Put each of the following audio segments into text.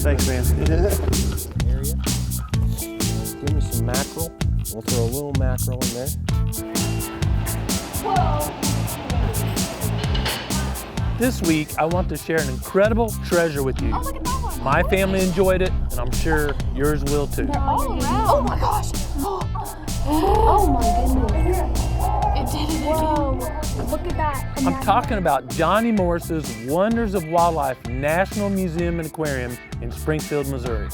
Thanks, man. Area. Give me some mackerel. We'll throw a little mackerel in there. This week, I want to share an incredible treasure with you. Oh, look at that one. My family enjoyed it, and I'm sure yours will too. They're all around. Oh my gosh. Oh my goodness. It did it again. Whoa, look at that. I'm talking about Johnny Morris's Wonders of Wildlife National Museum and Aquarium in Springfield, Missouri.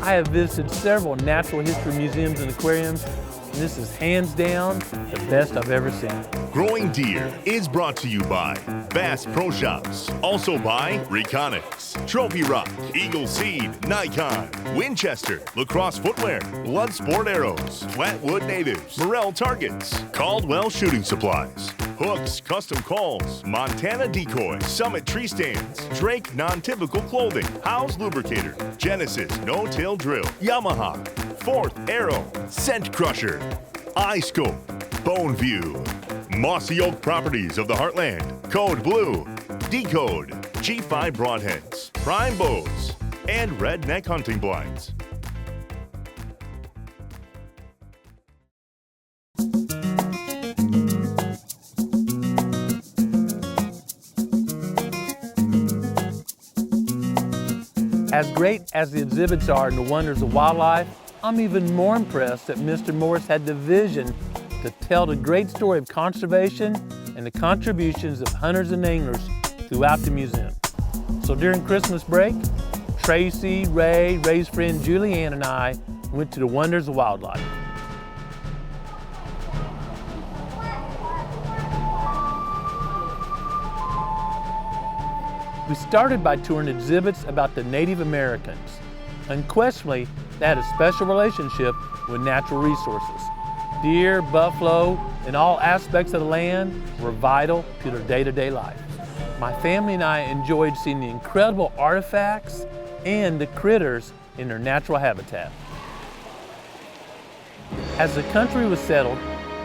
I have visited several natural history museums and aquariums, and this is hands down the best I've ever seen. Growing Deer is brought to you by Bass Pro Shops, also by Reconics, Trophy Rock, Eagle Seed, Nikon, Winchester, Lacrosse Footwear, Bloodsport Arrows, Flatwood Natives, Morel Targets, Caldwell Shooting Supplies, Hooks Custom Calls, Montana Decoy, Summit Tree Stands, Drake Non-Typical Clothing, Howe's Lubricator, Genesis No-Till Drill, Yamaha, Fourth Arrow, Scent Crusher, iScope, Bone View, Mossy Oak Properties of the Heartland, Code Blue, Decode, G5 Broadheads, Prime Bows, and Redneck Hunting Blinds. As great as the exhibits are in the wonders of wildlife, I'm even more impressed that Mr. Morris had the vision to tell the great story of conservation and the contributions of hunters and anglers throughout the museum. So during Christmas break, Tracy, Ray, Ray's friend Julianne and I went to the Wonders of Wildlife. We started by touring exhibits about the Native Americans. Unquestionably, they had a special relationship with natural resources. Deer, buffalo, and all aspects of the land were vital to their day-to-day life. My family and I enjoyed seeing the incredible artifacts and the critters in their natural habitat. As the country was settled,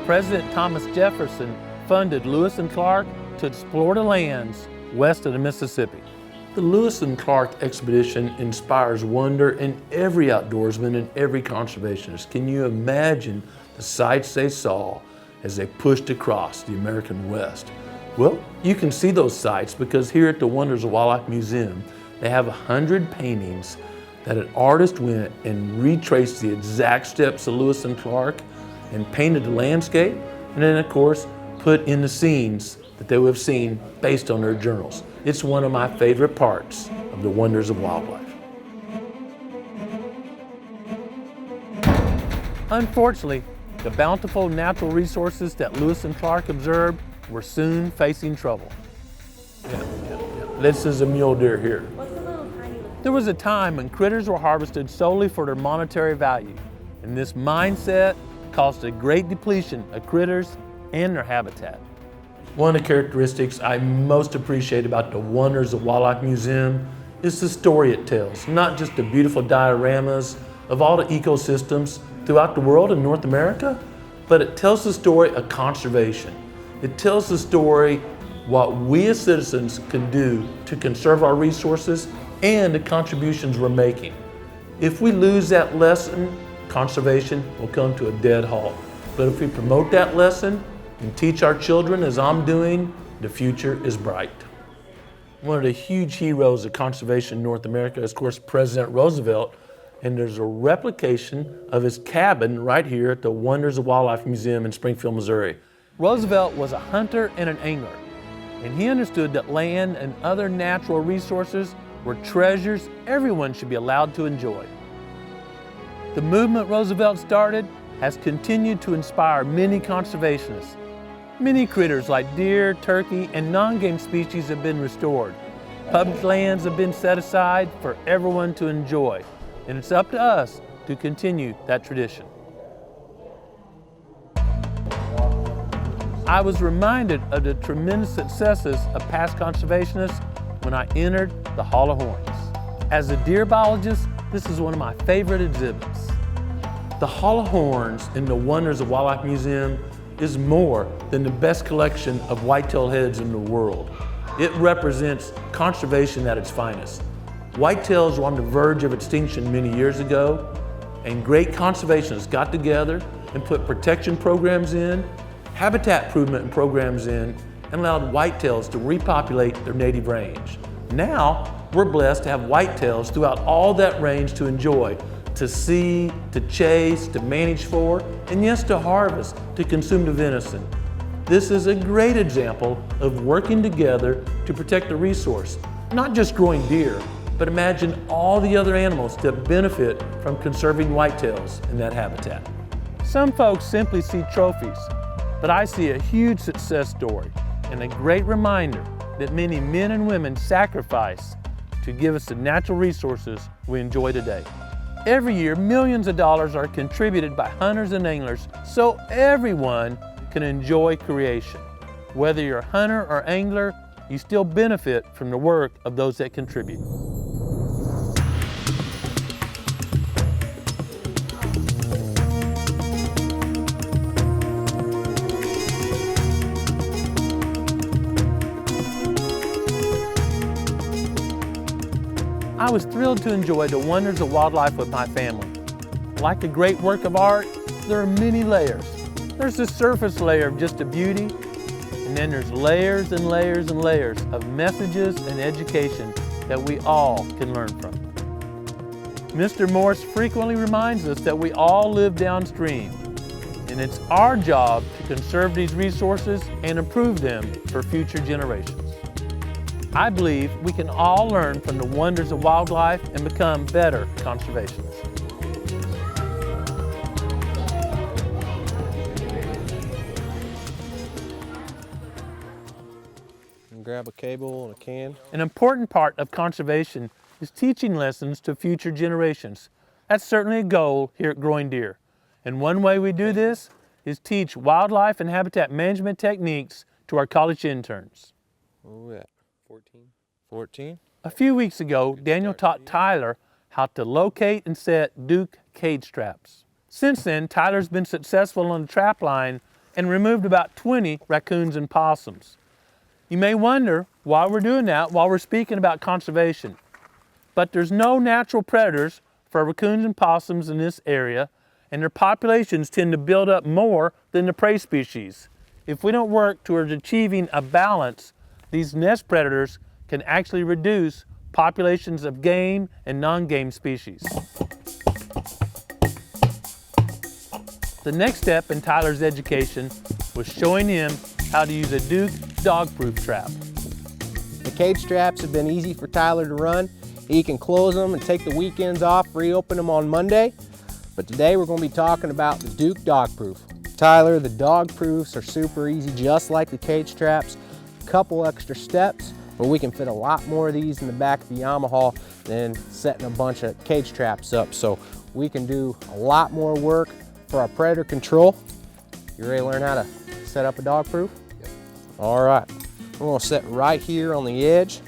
President Thomas Jefferson funded Lewis and Clark to explore the lands west of the Mississippi. The Lewis and Clark expedition inspires wonder in every outdoorsman and every conservationist. Can you imagine the sights they saw as they pushed across the American West? Well, you can see those sights because here at the Wonders of Wildlife Museum, they have 100 paintings that an artist went and retraced the exact steps of Lewis and Clark and painted the landscape, and then of course put in the scenes that they would have seen based on their journals. It's one of my favorite parts of the Wonders of Wildlife. Unfortunately, the bountiful natural resources that Lewis and Clark observed were soon facing trouble. This is a mule deer here. What's the little tiny one? There was a time when critters were harvested solely for their monetary value, and this mindset caused a great depletion of critters and their habitat. One of the characteristics I most appreciate about the Wonders of Wildlife Museum is the story it tells, not just the beautiful dioramas of all the ecosystems throughout the world in North America, but it tells the story of conservation. It tells the story what we as citizens can do to conserve our resources and the contributions we're making. If we lose that lesson, conservation will come to a dead halt. But if we promote that lesson and teach our children, as I'm doing, the future is bright. One of the huge heroes of conservation in North America is, of course, President Roosevelt, and there's a replication of his cabin right here at the Wonders of Wildlife Museum in Springfield, Missouri. Roosevelt was a hunter and an angler, and he understood that land and other natural resources were treasures everyone should be allowed to enjoy. The movement Roosevelt started has continued to inspire many conservationists. Many critters like deer, turkey, and non-game species have been restored. Public lands have been set aside for everyone to enjoy, and it's up to us to continue that tradition. I was reminded of the tremendous successes of past conservationists when I entered the Hall of Horns. As a deer biologist, this is one of my favorite exhibits. The Hall of Horns in the Wonders of Wildlife Museum is more than the best collection of whitetail heads in the world. It represents conservation at its finest. Whitetails were on the verge of extinction many years ago, and great conservationists got together and put protection programs in, habitat improvement programs in, and allowed whitetails to repopulate their native range. Now, we're blessed to have whitetails throughout all that range to enjoy, to see, to chase, to manage for, and yes, to harvest, to consume the venison. This is a great example of working together to protect the resource, not just growing deer, but imagine all the other animals that benefit from conserving whitetails in that habitat. Some folks simply see trophies, but I see a huge success story and a great reminder that many men and women sacrifice to give us the natural resources we enjoy today. Every year, millions of dollars are contributed by hunters and anglers so everyone can enjoy creation. Whether you're a hunter or angler, you still benefit from the work of those that contribute. I was thrilled to enjoy the wonders of wildlife with my family. Like a great work of art, there are many layers. There's the surface layer of just a beauty, and then there's layers and layers and layers of messages and education that we all can learn from. Mr. Morse frequently reminds us that we all live downstream, and it's our job to conserve these resources and improve them for future generations. I believe we can all learn from the wonders of wildlife and become better conservationists. Grab a cable and a can. An important part of conservation is teaching lessons to future generations. That's certainly a goal here at Growing Deer. And one way we do this is teach wildlife and habitat management techniques to our college interns. Oh yeah, 14? A few weeks ago, Daniel taught Tyler how to locate and set Duke cage traps. Since then, Tyler's been successful on the trap line and removed about 20 raccoons and possums. You may wonder why we're doing that while we're speaking about conservation. But there's no natural predators for raccoons and possums in this area, and their populations tend to build up more than the prey species. If we don't work towards achieving a balance, these nest predators can actually reduce populations of game and non-game species. The next step in Tyler's education was showing him how to use a Duke dog-proof trap. The cage traps have been easy for Tyler to run. He can close them and take the weekends off, reopen them on Monday. But today we're going to be talking about the Duke dog-proof. Tyler, the dog-proofs are super easy, just like the cage traps. A couple extra steps, but we can fit a lot more of these in the back of the Yamaha than setting a bunch of cage traps up. So we can do a lot more work for our predator control. You ready to learn how to set up a dog-proof? Yep. All right, we're gonna set right here on the edge.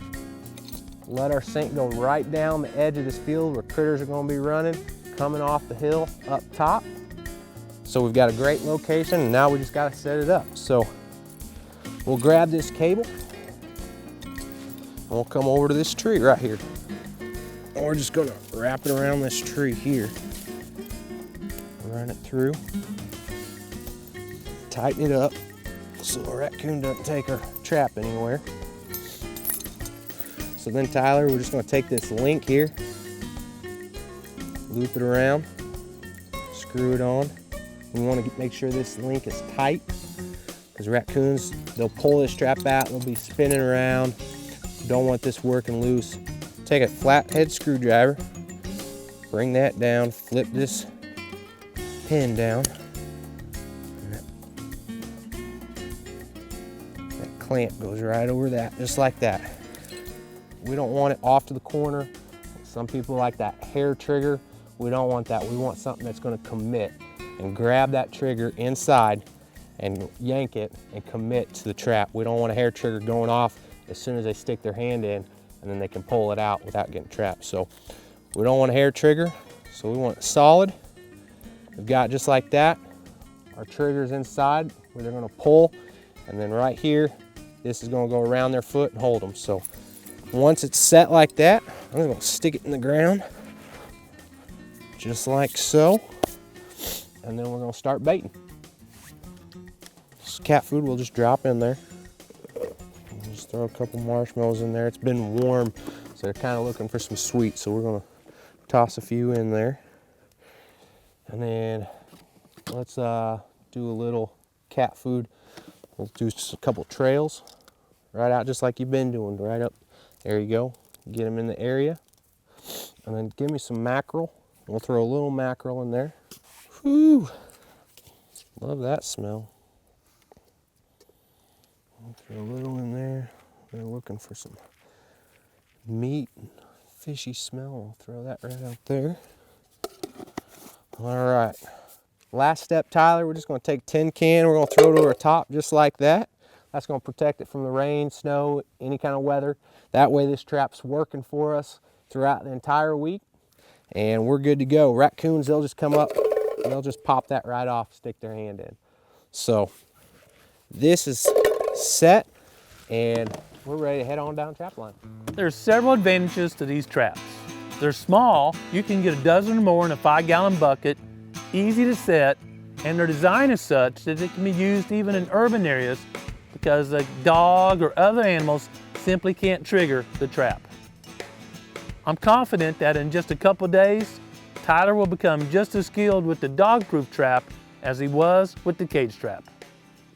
Let our sink go right down the edge of this field where critters are gonna be running, coming off the hill up top. So we've got a great location, and now we just gotta set it up. So we'll grab this cable, and we'll come over to this tree right here. And we're just gonna wrap it around this tree here. Run it through. Tighten it up so a raccoon doesn't take our trap anywhere. So then, Tyler, we're just going to take this link here, loop it around, screw it on. We want to make sure this link is tight, because raccoons, they'll pull this trap out, they'll be spinning around. Don't want this working loose. Take a flathead screwdriver, bring that down, flip this pin down. Clamp goes right over that, just like that. We don't want it off to the corner. Some people like that hair trigger. We don't want that. We want something that's going to commit and grab that trigger inside and yank it and commit to the trap. We don't want a hair trigger going off as soon as they stick their hand in, and then they can pull it out without getting trapped. So we don't want a hair trigger, so we want it solid. We've got just like that. Our trigger's inside where they're going to pull, and then right here this is gonna go around their foot and hold them. So once it's set like that, I'm gonna stick it in the ground, just like so. And then we're gonna start baiting. This cat food will just drop in there. Just throw a couple marshmallows in there. It's been warm, so they're kind of looking for some sweet, so we're gonna toss a few in there. And then let's do a little cat food. We'll do just a couple trails right out, just like you've been doing, right up. There you go. Get them in the area. And then give me some mackerel. We'll throw a little mackerel in there. Whew. Love that smell. We'll throw a little in there. They're looking for some meat and fishy smell. We'll throw that right out there. All right. Last step, Tyler, we're just gonna take tin can, we're gonna throw it over the top just like that. That's gonna protect it from the rain, snow, any kind of weather. That way this trap's working for us throughout the entire week, and we're good to go. Raccoons, they'll just come up, and they'll just pop that right off, stick their hand in. So this is set, and we're ready to head on down trap line. There's several advantages to these traps. They're small, you can get a dozen or more in a 5-gallon bucket, easy to set, and their design is such that it can be used even in urban areas because a dog or other animals simply can't trigger the trap. I'm confident that in just a couple days, Tyler will become just as skilled with the dog-proof trap as he was with the cage trap.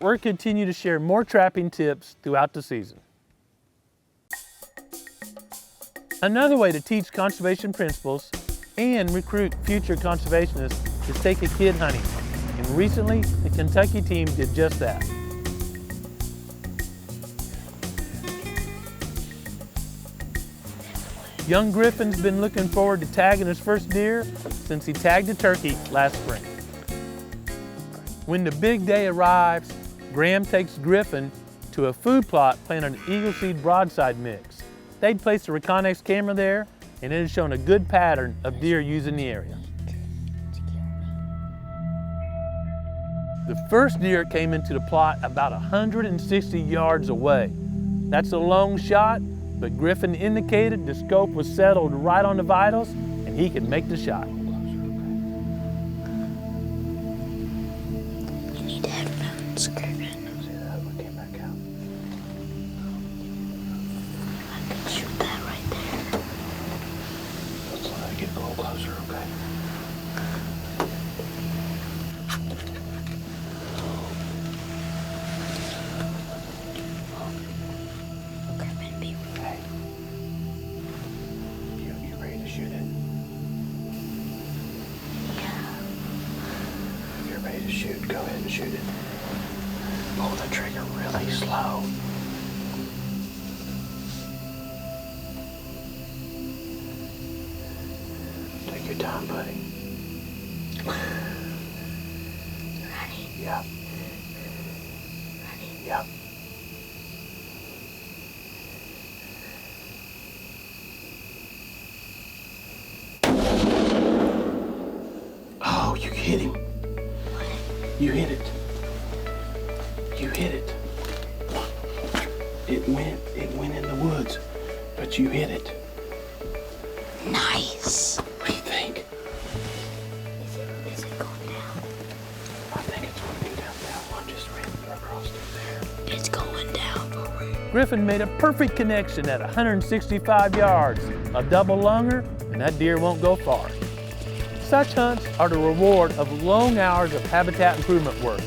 We'll continue to share more trapping tips throughout the season. Another way to teach conservation principles and recruit future conservationists is take a kid hunting. And recently, the Kentucky team did just that. Young Griffin's been looking forward to tagging his first deer since he tagged a turkey last spring. When the big day arrives, Graham takes Griffin to a food plot planting an Eagle Seed broadside mix. They'd placed a Reconnex camera there, and it has shown a good pattern of deer using the area. The first deer came into the plot about 160 yards away. That's a long shot, but Griffin indicated the scope was settled right on the vitals, and he could make the shot. You need headphones, Griffin. See that? We came back out. I can shoot that right there. Let's get a little closer, okay? Griffin, be Hey. You ready to shoot it? yeah. If you're ready to shoot, go ahead and shoot it. Pull the trigger really slow. Take your time, buddy. Ready? Yep. Ready? Yep. Oh, you hit him. You hit it. You hit it. It went in the woods, but you hit it. Nice. What do you think? Is it going down? I think it's going to go down. That one just ran across through there. It's going down for real. Griffin made a perfect connection at 165 yards, a double lunger, and that deer won't go far. Such hunts are the reward of long hours of habitat improvement work.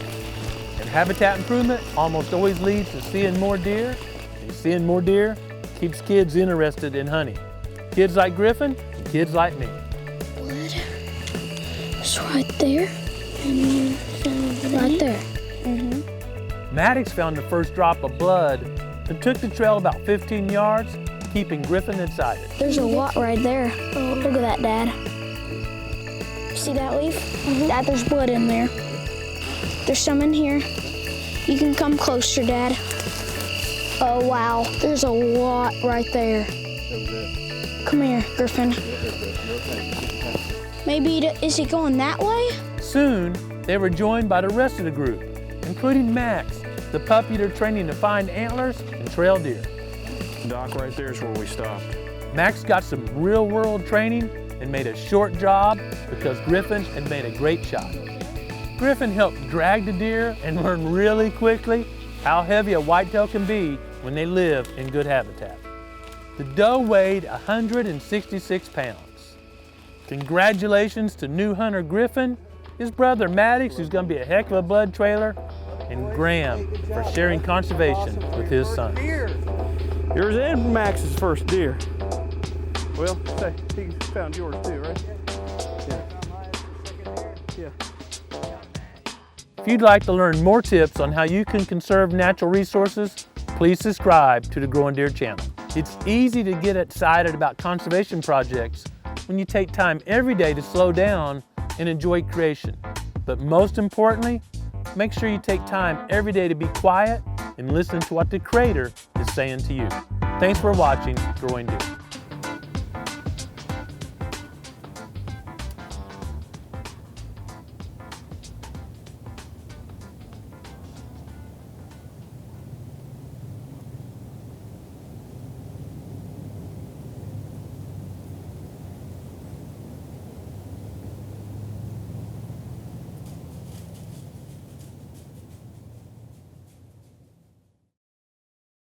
And habitat improvement almost always leads to seeing more deer, and seeing more deer keeps kids interested in hunting. Kids like Griffin, and kids like me. Blood. It's right there. And right there. Mm-hmm. Maddox found the first drop of blood and took the trail about 15 yards, keeping Griffin inside it. There's a lot right there. Look at that, Dad. See that leaf? Dad, there's blood in there. There's some in here. You can come closer, Dad. Oh, wow. There's a lot right there. Come here, Griffin. Maybe, is he going that way? Soon, they were joined by the rest of the group, including Max, the pup eater training to find antlers and trail deer. Dock right there is where we stopped. Max got some real-world training and made a short job because Griffin had made a great shot. Griffin helped drag the deer and learned really quickly how heavy a whitetail can be when they live in good habitat. The doe weighed 166 pounds. Congratulations to new hunter Griffin, his brother Maddox, who's going to be a heck of a blood trailer, and Graham for sharing conservation with his sons. Yours and Max's first deer. Well, say he found yours too, right? Yeah. If you'd like to learn more tips on how you can conserve natural resources, please subscribe to the Growing Deer channel. It's easy to get excited about conservation projects when you take time every day to slow down and enjoy creation. But most importantly, make sure you take time every day to be quiet and listen to what the Creator is saying to you. Thanks for watching Growing Deer.